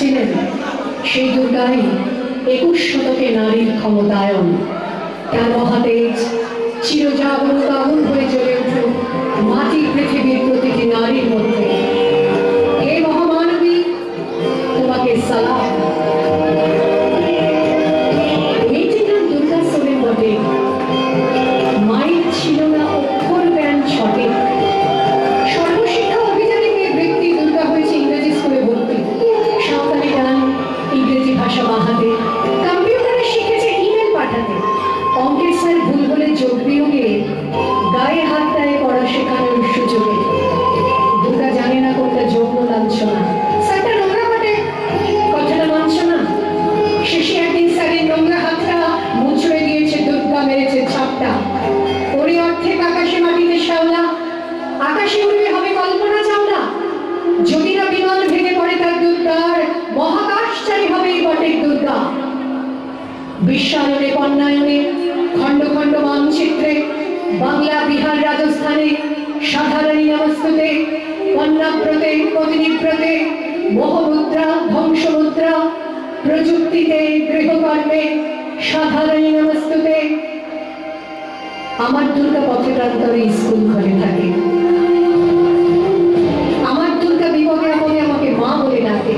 ছিলেন সেই দুর্গাই 21 শতকে নারীর ক্ষমতায়ন। তার মহাতেজ চিরজাগরুক আগুন হয়ে জ্বলে উঠুক মাটি পৃথিবীর প্রতিটি নারীর মধ্যে। হে মহামানবী, তোমাকে সালাম। মেয়েটির নাম দুর্গা সোরেন বটে, মায়ের ছিল না অক্ষর জ্ঞান সঠিক। সর্বশিক্ষা অভিযানে গিয়ে ব্যক্তি দুর্গা হয়েছে ইংরেজি স্কুলে ভর্তি, সাঁওতালি গান, ইংরেজি ভাষা বাহাতে, কম্পিউটারে শিখেছে ইমেল পাঠাতে, অঙ্কের স্যার ভুল বলে যোগ বিয়োগে গায়ে হাত দেয় পড়া শেখানোর সুযোগে। দুর্গা জানে না কোনটা যৌন লাঞ্ছনা, স্যারটা নোংরা বটে কথাটা মানছ না। শেষে একদিন স্যারের নোংরা হাতটা মুচড়ে দিয়েছে দুর্গা, মেরেছে ছাপটা। ওরে অর্ধেক আকাশে মাটিতে শ্যাওলা, আকাশে উড়বে হবে কল্পনা চাওলা। যদি না বিমান ভেঙে পড়ে তার দুর্গার, মহাকাশচারী হবে এই বটের দুর্গা। বিশ্বায়নে কন্যায়নে খণ্ড খণ্ড মানচিত্রে, বাংলা বিহার রাজস্থানে সাধারণী নমস্তুতে, কন্যাব্রতে পত্নীব্রতে, মোহমুদ্রা ধ্বংসমুদ্রা, প্রযুক্তিতে গৃহকর্মে সাধারণী নমস্তুতে। আমার দুর্গা পথে প্রান্তরে স্কুল ঘরে থাকে, আমার দুর্গা বিপদে আপদে আমাকে মা বলে ডাকে।